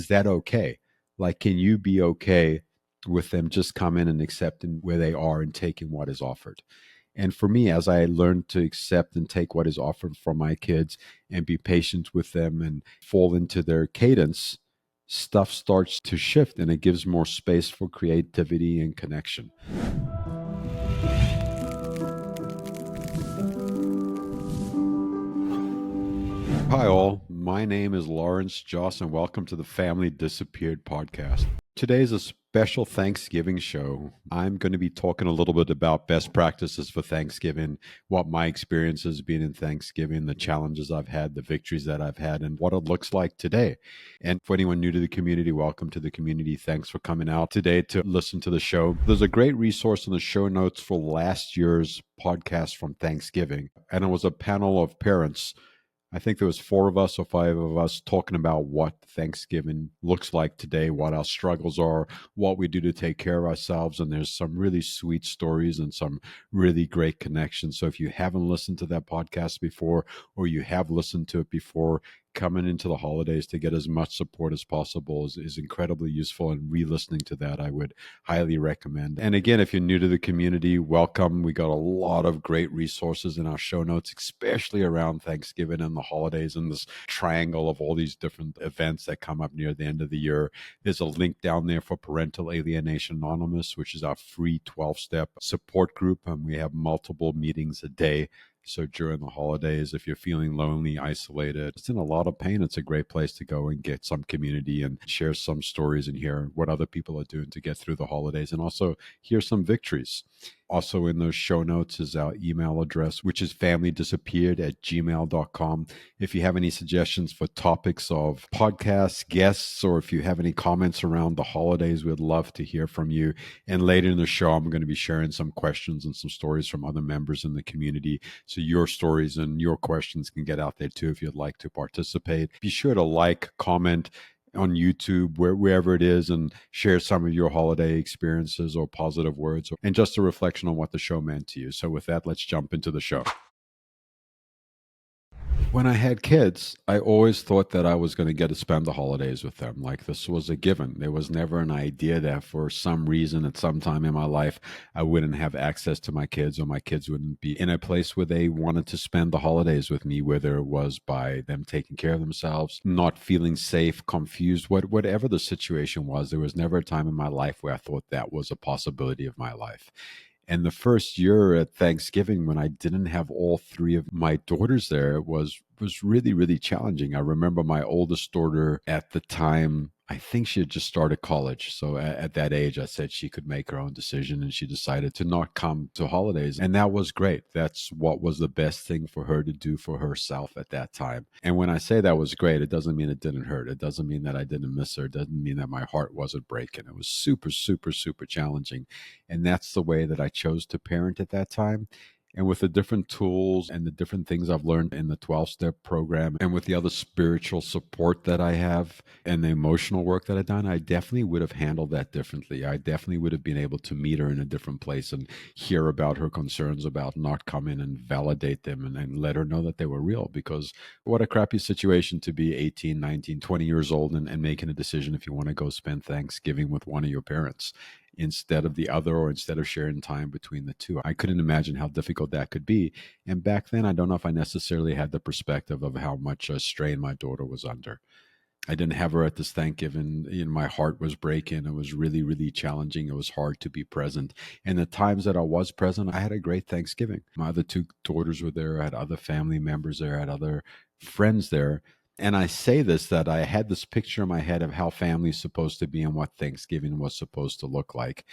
Is that okay? Like, can you be okay with them just coming and accepting where they are and taking what is offered? And for me, as I learned to accept and take what is offered from my kids and be patient with them and fall into their cadence, stuff starts to shift and it gives more space for creativity and connection. Hi, all. My name is Lawrence Joss, and welcome to the Family Disappeared podcast. Today is a special Thanksgiving show. I'm going to be talking a little bit about best practices for Thanksgiving, what my experience has been in Thanksgiving, the challenges I've had, the victories that I've had, and what it looks like today. And for anyone new to the community, welcome to the community. Thanks for coming out today to listen to the show. There's a great resource in the show notes for last year's podcast from Thanksgiving, and it was a panel of parents. I think there was 4 of us or 5 of us talking about what Thanksgiving looks like today, what our struggles are, what we do to take care of ourselves. And there's some really sweet stories and some really great connections. So if you haven't listened to that podcast before, or you have listened to it before, coming into the holidays to get as much support as possible is incredibly useful, and re-listening to that I would highly recommend. And again, if you're new to the community, welcome. We got a lot of great resources in our show notes, especially around Thanksgiving and the holidays and this triangle of all these different events that come up near the end of the year. There's a link down there for Parental Alienation Anonymous, which is our free 12-step support group, and we have multiple meetings a day. So during the holidays, if you're feeling lonely, isolated, it's in a lot of pain, it's a great place to go and get some community and share some stories and hear what other people are doing to get through the holidays, and also hear some victories. Also in those show notes is our email address, which is familydisappeared@gmail.com. If you have any suggestions for topics of podcasts, guests, or if you have any comments around the holidays, we'd love to hear from you. And later in the show, I'm going to be sharing some questions and some stories from other members in the community. So your stories and your questions can get out there too if you'd like to participate. Be sure to like, comment on YouTube, wherever it is, and share some of your holiday experiences or positive words, and just a reflection on what the show meant to you. So with that, let's jump into the show. When I had kids, I always thought that I was going to get to spend the holidays with them. Like, this was a given. There was never an idea that for some reason at some time in my life, I wouldn't have access to my kids, or my kids wouldn't be in a place where they wanted to spend the holidays with me, whether it was by them taking care of themselves, not feeling safe, confused, whatever the situation was. There was never a time in my life where I thought that was a possibility of my life. And the first year at Thanksgiving, when I didn't have all 3 of my daughters there, was really, really challenging. I remember my oldest daughter at the time, I think she had just started college. So at that age, I said she could make her own decision, and she decided to not come to holidays. And that was great. That's what was the best thing for her to do for herself at that time. And when I say that was great, it doesn't mean it didn't hurt. It doesn't mean that I didn't miss her. It doesn't mean that my heart wasn't breaking. It was super, super, super challenging. And that's the way that I chose to parent at that time. And with the different tools and the different things I've learned in the 12-step program, and with the other spiritual support that I have and the emotional work that I've done, I definitely would have handled that differently. I definitely would have been able to meet her in a different place and hear about her concerns about not coming, and validate them, and let her know that they were real. Because what a crappy situation to be 18, 19, 20 years old and making a decision if you want to go spend Thanksgiving with one of your parents instead of the other, or instead of sharing time between the two. I couldn't imagine how difficult that could be. And back then, I don't know if I necessarily had the perspective of how much strain my daughter was under. I didn't have her at this Thanksgiving. My heart was breaking. It was really, really challenging. It was hard to be present. And the times that I was present, I had a great Thanksgiving. My other 2 daughters were there. I had other family members there. I had other friends there. And I say this, that I had this picture in my head of how family is supposed to be and what Thanksgiving was supposed to look like.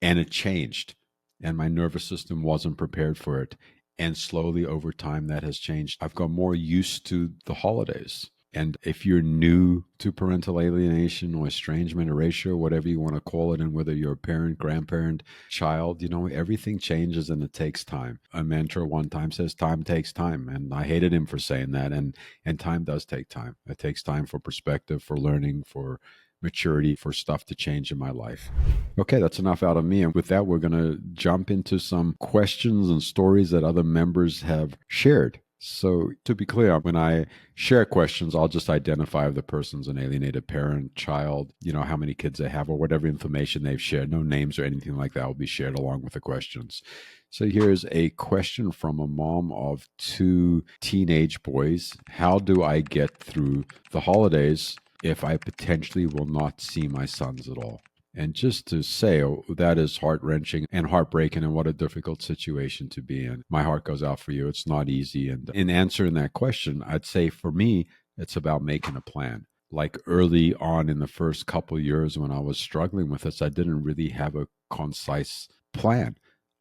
And it changed. And my nervous system wasn't prepared for it. And slowly over time, that has changed. I've got more used to the holidays. And if you're new to parental alienation or estrangement, erasure, whatever you want to call it, and whether you're a parent, grandparent, child, everything changes and it takes time. A mentor one time says time takes time. And I hated him for saying that. And time does take time. It takes time for perspective, for learning, for maturity, for stuff to change in my life. Okay, that's enough out of me. And with that, we're going to jump into some questions and stories that other members have shared. So, to be clear, when I share questions, I'll just identify if the person's an alienated parent, child, how many kids they have, or whatever information they've shared. No names or anything like that will be shared along with the questions. So, here's a question from a mom of two teenage boys. How do I get through the holidays if I potentially will not see my sons at all? And just to say, that is heart wrenching and heartbreaking, and what a difficult situation to be in. My heart goes out for you. It's not easy. And in answering that question, I'd say for me, it's about making a plan. Like early on in the first couple years when I was struggling with this, I didn't really have a concise plan.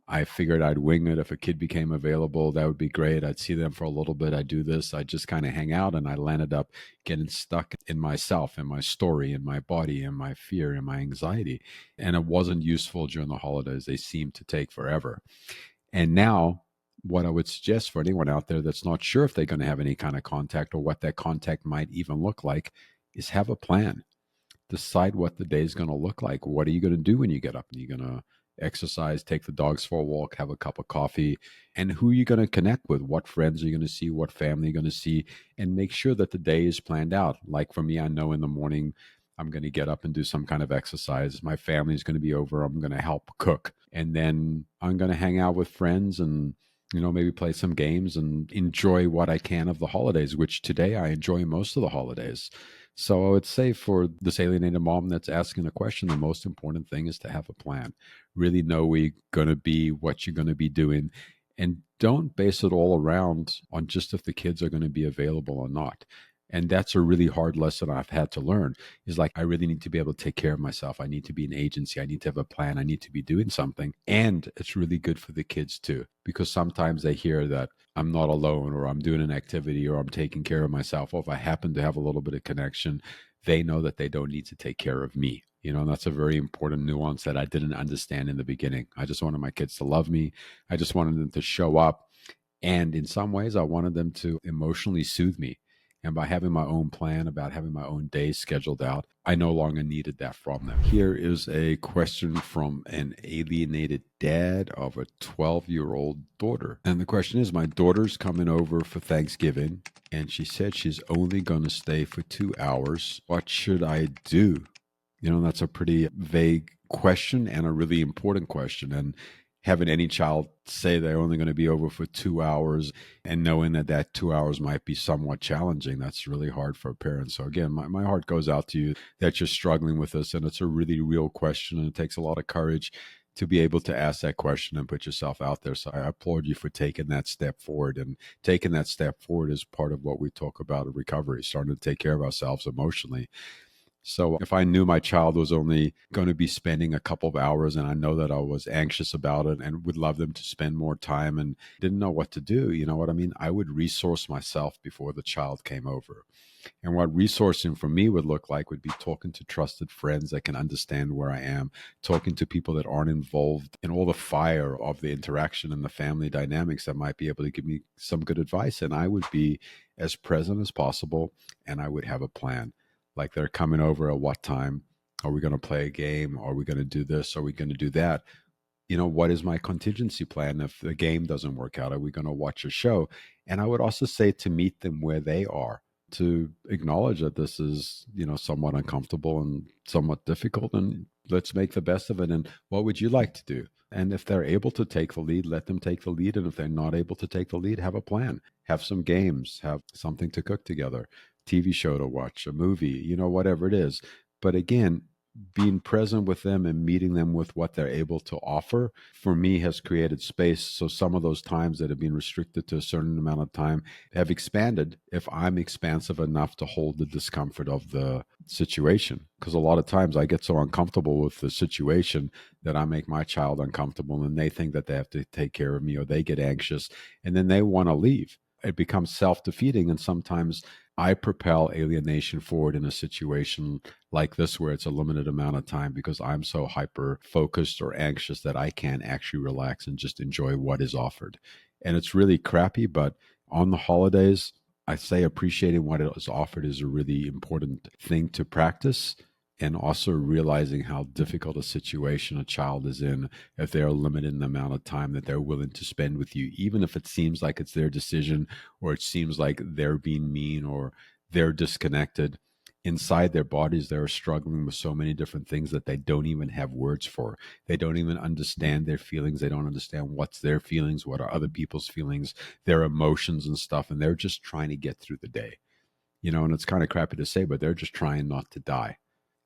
I figured I'd wing it. If a kid became available, that would be great. I'd see them for a little bit. I'd do this. I'd just kind of hang out. And I landed up getting stuck in myself, in my story, in my body, in my fear, in my anxiety. And it wasn't useful during the holidays. They seemed to take forever. And now, what I would suggest for anyone out there that's not sure if they're going to have any kind of contact or what that contact might even look like is have a plan. Decide what the day is going to look like. What are you going to do when you get up? Are you going to exercise, take the dogs for a walk, have a cup of coffee? And who are you going to connect with? What friends are you going to see? What family are you going to see? And make sure that the day is planned out. Like for me, I know in the morning I'm going to get up and do some kind of exercise. My family is going to be over. I'm going to help cook. And then I'm going to hang out with friends and maybe play some games and enjoy what I can of the holidays, which today I enjoy most of the holidays. So I would say for this alienated mom that's asking the question, the most important thing is to have a plan. Really know where you're going to be, what you're going to be doing, and don't base it all around on just if the kids are going to be available or not. And that's a really hard lesson I've had to learn is like, I really need to be able to take care of myself. I need to be an agency. I need to have a plan. I need to be doing something. And it's really good for the kids too, because sometimes they hear that I'm not alone or I'm doing an activity or I'm taking care of myself. Or if I happen to have a little bit of connection, they know that they don't need to take care of me. And that's a very important nuance that I didn't understand in the beginning. I just wanted my kids to love me. I just wanted them to show up. And in some ways, I wanted them to emotionally soothe me. And by having my own plan about having my own days scheduled out, I no longer needed that from them. Here is a question from an alienated dad of a 12-year-old daughter. And the question is, my daughter's coming over for Thanksgiving, and she said she's only going to stay for 2 hours. What should I do? That's a pretty vague question and a really important question. And having any child say they're only going to be over for 2 hours and knowing that 2 hours might be somewhat challenging, that's really hard for a parent. So again, my heart goes out to you that you're struggling with this, and it's a really real question, and it takes a lot of courage to be able to ask that question and put yourself out there. So I applaud you for taking that step forward, and taking that step forward is part of what we talk about in recovery, starting to take care of ourselves emotionally. So if I knew my child was only going to be spending a couple of hours and I know that I was anxious about it and would love them to spend more time and didn't know what to do, you know what I mean? I would resource myself before the child came over. And what resourcing for me would look like would be talking to trusted friends that can understand where I am, talking to people that aren't involved in all the fire of the interaction and the family dynamics that might be able to give me some good advice. And I would be as present as possible, and I would have a plan. Like, they're coming over at what time? Are we going to play a game? Are we going to do this? Are we going to do that? What is my contingency plan if the game doesn't work out? Are we going to watch a show? And I would also say to meet them where they are, to acknowledge that this is, somewhat uncomfortable and somewhat difficult, and let's make the best of it. And what would you like to do? And if they're able to take the lead, let them take the lead. And if they're not able to take the lead, have a plan, have some games, have something to cook together, TV show to watch, a movie, whatever it is. But again, being present with them and meeting them with what they're able to offer, for me, has created space. So some of those times that have been restricted to a certain amount of time have expanded if I'm expansive enough to hold the discomfort of the situation. Because a lot of times I get so uncomfortable with the situation that I make my child uncomfortable, and they think that they have to take care of me, or they get anxious and then they want to leave. It becomes self-defeating, and sometimes I propel alienation forward in a situation like this where it's a limited amount of time because I'm so hyper focused or anxious that I can't actually relax and just enjoy what is offered. And it's really crappy, but on the holidays, I say appreciating what is offered is a really important thing to practice. and also realizing how difficult a situation a child is in if they are limited in the amount of time that they're willing to spend with you, even if it seems like it's their decision or it seems like they're being mean or they're disconnected. Inside their bodies, they're struggling with so many different things that they don't even have words for. They don't even understand their feelings. They don't understand what's their feelings, what are other people's feelings, their emotions and stuff. And they're just trying to get through the day, and it's kind of crappy to say, but they're just trying not to die.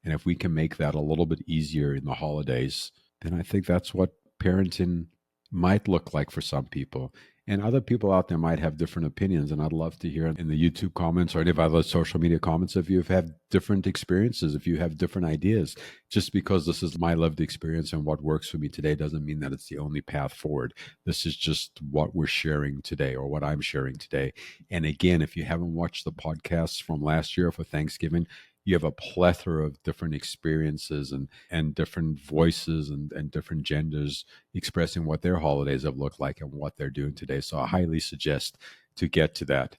And if we can make that a little bit easier in the holidays, then I think that's what parenting might look like for some people. And other people out there might have different opinions. And I'd love to hear in the YouTube comments or any of other social media comments if you've had different experiences, if you have different ideas. Just because this is my lived experience and what works for me today doesn't mean that it's the only path forward. This is just what we're sharing today or what I'm sharing today. And again, if you haven't watched the podcasts from last year for Thanksgiving, you have a plethora of different experiences and different voices and different genders expressing what their holidays have looked like and what they're doing today. So I highly suggest to get to that.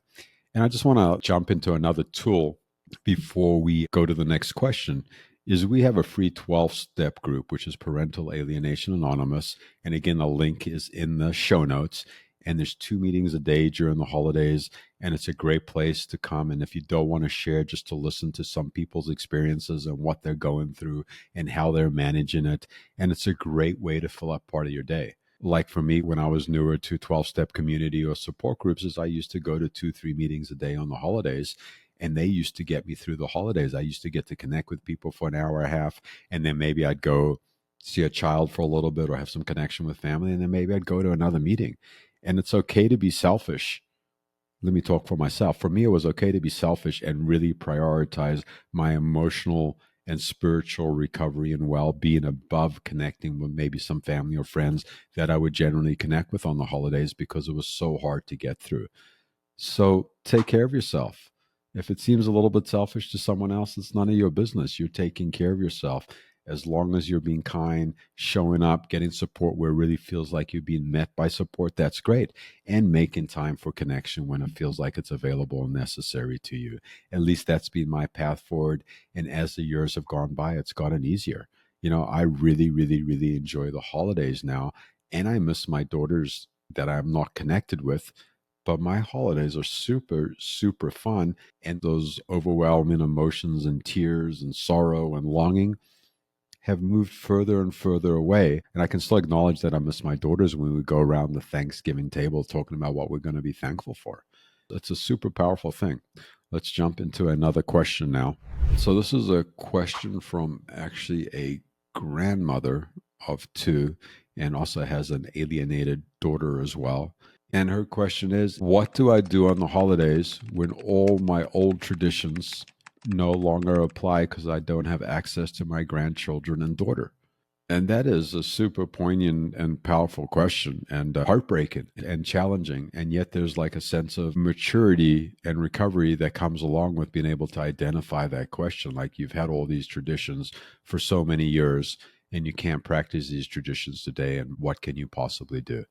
And I just want to jump into another tool before we go to the next question. Is we have a free 12-step group, which is Parental Alienation Anonymous. And again, the link is in the show notes. And there's 2 meetings a day during the holidays. And it's a great place to come. And if you don't want to share, just to listen to some people's experiences and what they're going through and how they're managing it. And it's a great way to fill up part of your day. Like for me, when I was newer to 12-step community or support groups, is I used to go to 2-3 meetings a day on the holidays. And they used to get me through the holidays. I used to get to connect with people for an hour and a half. And then maybe I'd go see a child for a little bit or have some connection with family. And then maybe I'd go to another meeting. And it's okay to be selfish. Let me talk for myself. For me, it was okay to be selfish and really prioritize my emotional and spiritual recovery and well-being above connecting with maybe some family or friends that I would generally connect with on the holidays because it was so hard to get through. So take care of yourself. If it seems a little bit selfish to someone else, it's none of your business. You're taking care of yourself. As long as you're being kind, showing up, getting support where it really feels like you're being met by support, that's great. And making time for connection when it feels like it's available and necessary to you. At least that's been my path forward. And as the years have gone by, it's gotten easier. I really, really, really enjoy the holidays now. And I miss my daughters that I'm not connected with, but my holidays are super, super fun. And those overwhelming emotions and tears and sorrow and longing have moved further and further away. And I can still acknowledge that I miss my daughters when we go around the Thanksgiving table talking about what we're going to be thankful for. It's a super powerful thing. Let's jump into another question now. So this is a question from actually a grandmother of 2 and also has an alienated daughter as well. And her question is, what do I do on the holidays when all my old traditions no longer apply because I don't have access to my grandchildren and daughter? And that is a super poignant and powerful question and heartbreaking and challenging. And yet there's like a sense of maturity and recovery that comes along with being able to identify that question. Like you've had all these traditions for so many years and you can't practice these traditions today. And what can you possibly do?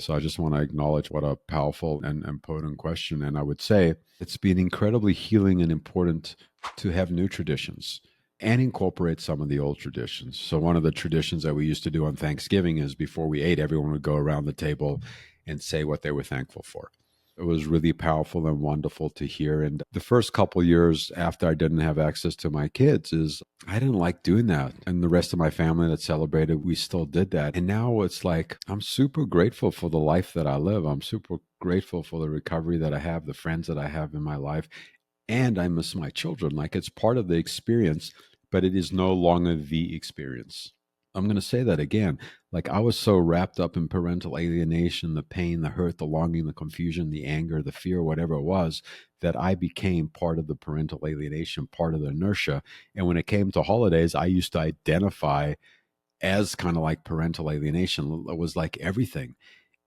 So I just want to acknowledge what a powerful and potent question. And I would say it's been incredibly healing and important to have new traditions and incorporate some of the old traditions. So one of the traditions that we used to do on Thanksgiving is before we ate, everyone would go around the table and say what they were thankful for. It was really powerful and wonderful to hear. And the first couple years after I didn't have access to my kids is I didn't like doing that. And the rest of my family that celebrated, we still did that. And now it's like, I'm super grateful for the life that I live. I'm super grateful for the recovery that I have, the friends that I have in my life. And I miss my children. Like it's part of the experience, but it is no longer the experience. I'm going to say that again. Like I was so wrapped up in parental alienation, the pain, the hurt, the longing, the confusion, the anger, the fear, whatever it was, that I became part of the parental alienation, part of the inertia. And when it came to holidays, I used to identify as kind of like parental alienation. It was like everything.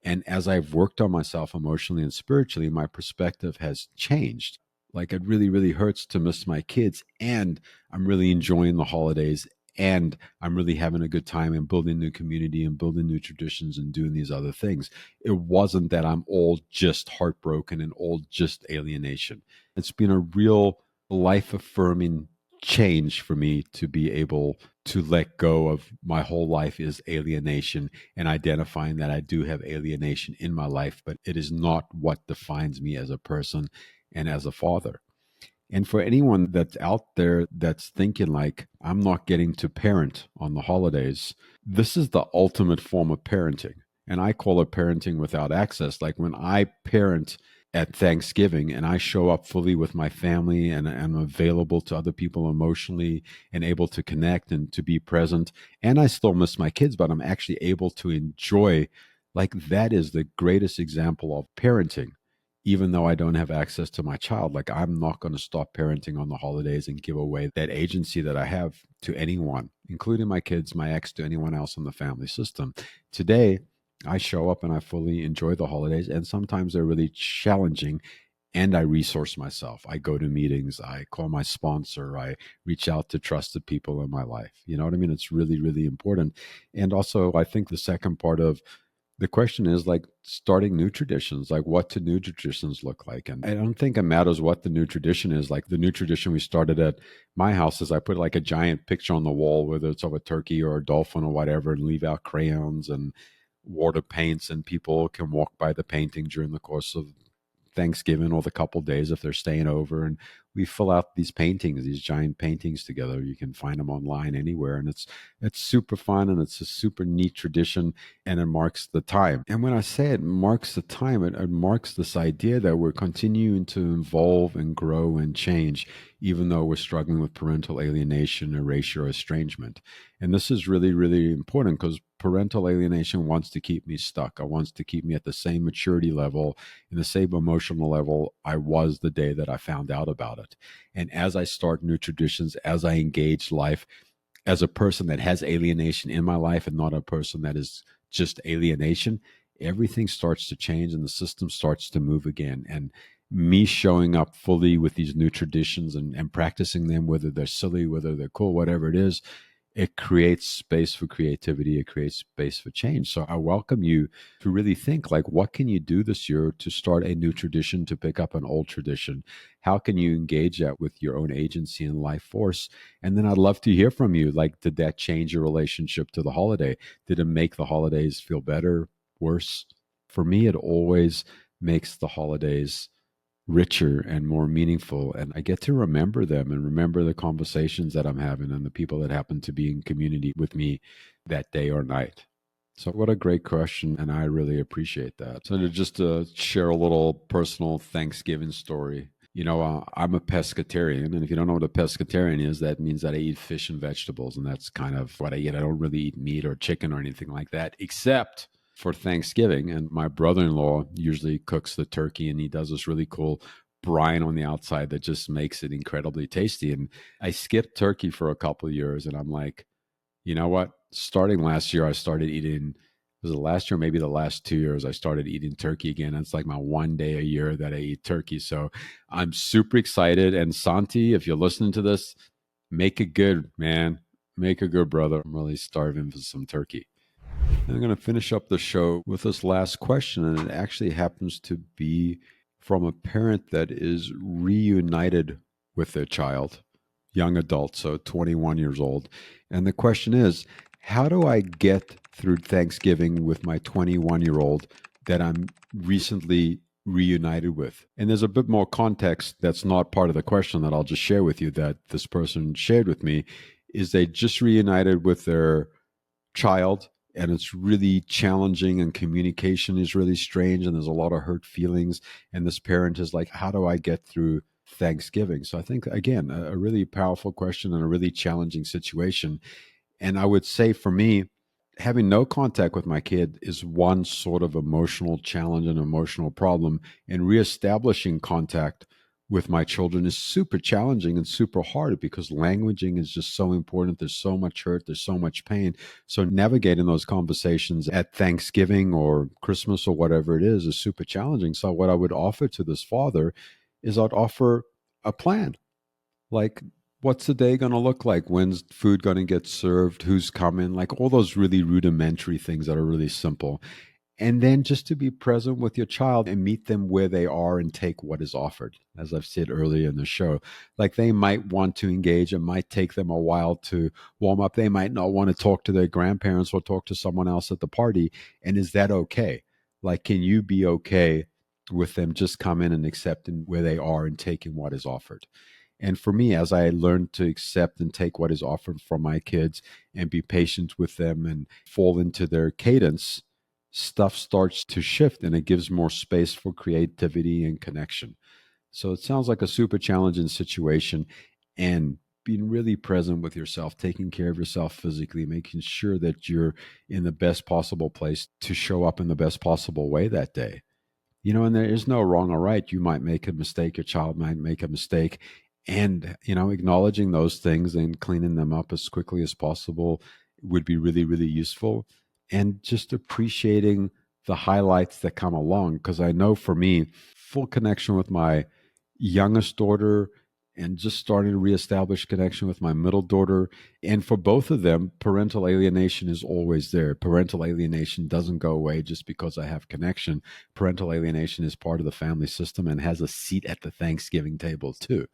And as I've worked on myself emotionally and spiritually, my perspective has changed. Like it really, really hurts to miss my kids. And I'm really enjoying the holidays. And I'm really having a good time and building new community and building new traditions and doing these other things. It wasn't that I'm all just heartbroken and all just alienation. It's been a real life affirming change for me to be able to let go of my whole life is alienation, and identifying that I do have alienation in my life, but it is not what defines me as a person and as a father. And for anyone that's out there that's thinking like, I'm not getting to parent on the holidays, this is the ultimate form of parenting. And I call it parenting without access. Like when I parent at Thanksgiving and I show up fully with my family and I'm available to other people emotionally and able to connect and to be present. And I still miss my kids, but I'm actually able to enjoy, like, that is the greatest example of parenting. Even though I don't have access to my child, like, I'm not going to stop parenting on the holidays and give away that agency that I have to anyone, including my kids, my ex, to anyone else in the family system. Today, I show up and I fully enjoy the holidays, and sometimes they're really challenging. And I resource myself. I go to meetings. I call my sponsor. I reach out to trusted people in my life. You know what I mean? It's really, really important. And also, I think the second part of the question is like starting new traditions, like what do new traditions look like? And I don't think it matters what the new tradition is. Like the new tradition we started at my house is I put like a giant picture on the wall, whether it's of a turkey or a dolphin or whatever, and leave out crayons and water paints, and people can walk by the painting during the course of Thanksgiving or the couple days if they're staying over, and we fill out these paintings, these giant paintings together. You can find them online anywhere, and it's super fun, and it's a super neat tradition, and it marks the time. And when I say it marks the time, it marks this idea that we're continuing to evolve and grow and change, even though we're struggling with parental alienation, erasure, or estrangement. And this is really, really important because parental alienation wants to keep me stuck. It wants to keep me at the same maturity level, in the same emotional level I was the day that I found out about it. And as I start new traditions, as I engage life as a person that has alienation in my life and not a person that is just alienation, everything starts to change and the system starts to move again. And me showing up fully with these new traditions and practicing them, whether they're silly, whether they're cool, whatever it is, it creates space for creativity. It creates space for change. So I welcome you to really think like, what can you do this year to start a new tradition, to pick up an old tradition? How can you engage that with your own agency and life force? And then I'd love to hear from you. Like, did that change your relationship to the holiday? Did it make the holidays feel better, worse? For me, it always makes the holidays richer and more meaningful, and I get to remember them and remember the conversations that I'm having and the people that happen to be in community with me that day or night. So what a great question, and I really appreciate that. So to just share a little personal Thanksgiving story. I'm a pescatarian, and if you don't know what a pescatarian is, that means that I eat fish and vegetables, and that's kind of what I eat. I don't really eat meat or chicken or anything like that, except for Thanksgiving. And my brother-in-law usually cooks the turkey, and he does this really cool brine on the outside that just makes it incredibly tasty. And I skipped turkey for a couple of years, and I'm like, you know what? Starting last year, I started eating. Was it last year? Maybe the last 2 years, I started eating turkey again. It's like my one day a year that I eat turkey. So I'm super excited. And Santi, if you're listening to this, make it good, man. Make it good, brother. I'm really starving for some turkey. And I'm going to finish up the show with this last question. And it actually happens to be from a parent that is reunited with their child, young adult, so 21 years old. And the question is, how do I get through Thanksgiving with my 21-year-old that I'm recently reunited with? And there's a bit more context that's not part of the question that I'll just share with you that this person shared with me, is they just reunited with their child, and it's really challenging, and communication is really strange, and there's a lot of hurt feelings, and this parent is like, how do I get through Thanksgiving? So I think, again, a really powerful question and a really challenging situation. And I would say for me, having no contact with my kid is one sort of emotional challenge and emotional problem, and reestablishing contact with my children is super challenging and super hard because languaging is just so important. There's so much hurt, there's so much pain. So navigating those conversations at Thanksgiving or Christmas or whatever it is super challenging. So what I would offer to this father is I'd offer a plan. Like, what's the day going to look like? When's food going to get served? Who's coming? Like all those really rudimentary things that are really simple. And then just to be present with your child and meet them where they are and take what is offered. As I've said earlier in the show, like they might want to engage. It might take them a while to warm up. They might not want to talk to their grandparents or talk to someone else at the party. And is that okay? Like, can you be okay with them just come in and accepting where they are and taking what is offered? And for me, as I learned to accept and take what is offered from my kids and be patient with them and fall into their cadence, stuff starts to shift and it gives more space for creativity and connection. So it sounds like a super challenging situation, and being really present with yourself, taking care of yourself physically, making sure that you're in the best possible place to show up in the best possible way that day. And there is no wrong or right. You might make a mistake, your child might make a mistake. And, acknowledging those things and cleaning them up as quickly as possible would be really, really useful. And just appreciating the highlights that come along. Because I know for me, full connection with my youngest daughter and just starting to reestablish connection with my middle daughter. And for both of them, parental alienation is always there. Parental alienation doesn't go away just because I have connection. Parental alienation is part of the family system and has a seat at the Thanksgiving table too.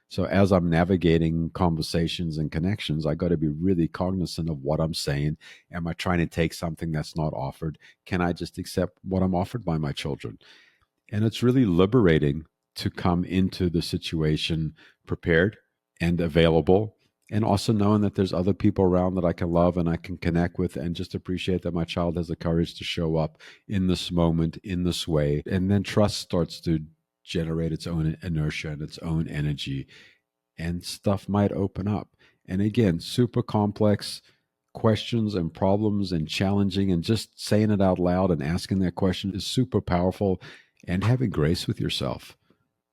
So as I'm navigating conversations and connections, I got to be really cognizant of what I'm saying. Am I trying to take something that's not offered? Can I just accept what I'm offered by my children? And it's really liberating to come into the situation prepared and available, and also knowing that there's other people around that I can love and I can connect with, and just appreciate that my child has the courage to show up in this moment, in this way. And then trust starts to generate its own inertia and its own energy, and stuff might open up. And again, super complex questions and problems and challenging, and just saying it out loud and asking that question is super powerful, and having grace with yourself.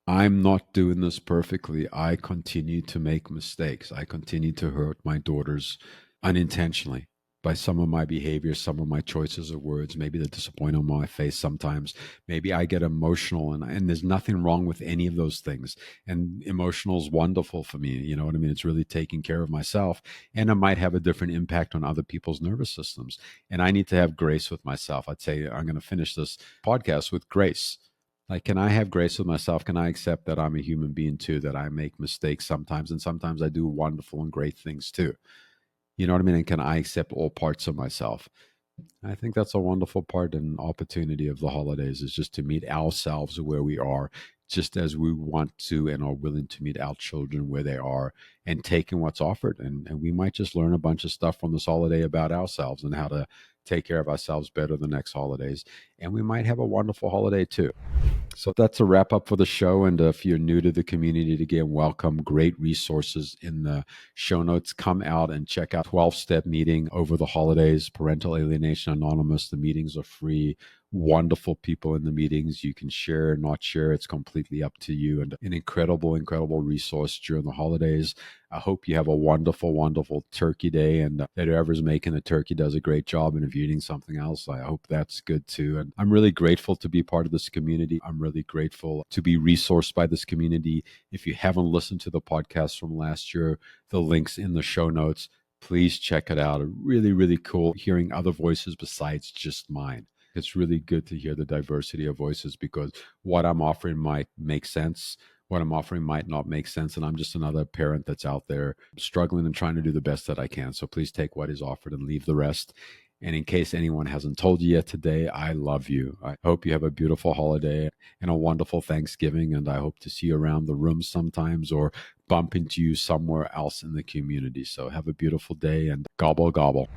I'm not doing this perfectly. I continue to make mistakes. I continue to hurt my daughters unintentionally by some of my behaviors, some of my choices of words, maybe the disappointment on my face sometimes. Maybe I get emotional, and there's nothing wrong with any of those things. And emotional is wonderful for me. You know what I mean? It's really taking care of myself, and it might have a different impact on other people's nervous systems. And I need to have grace with myself. I'd say I'm going to finish this podcast with grace. Like, can I have grace with myself? Can I accept that I'm a human being too, that I make mistakes sometimes, and sometimes I do wonderful and great things too? You know what I mean? And can I accept all parts of myself? I think that's a wonderful part and opportunity of the holidays, is just to meet ourselves where we are, just as we want to and are willing to meet our children where they are, and taking what's offered. And we might just learn a bunch of stuff from this holiday about ourselves and how to take care of ourselves better the next holidays. And we might have a wonderful holiday too. So that's a wrap up for the show. And if you're new to the community, again, welcome. Great resources in the show notes. Come out and check out 12-step meeting over the holidays, Parental Alienation Anonymous. The meetings are free. Wonderful people in the meetings. You can share, not share. It's completely up to you. And an incredible, incredible resource during the holidays. I hope you have a wonderful, wonderful turkey day, and that whoever's making the turkey does a great job. And if you're eating something else, I hope that's good too. And I'm really grateful to be part of this community. I'm really grateful to be resourced by this community. If you haven't listened to the podcast from last year, the link's in the show notes. Please check it out. Really, really cool hearing other voices besides just mine. It's really good to hear the diversity of voices, because what I'm offering might make sense. What I'm offering might not make sense. And I'm just another parent that's out there struggling and trying to do the best that I can. So please take what is offered and leave the rest. And in case anyone hasn't told you yet today, I love you. I hope you have a beautiful holiday and a wonderful Thanksgiving. And I hope to see you around the room sometimes, or bump into you somewhere else in the community. So have a beautiful day, and gobble, gobble.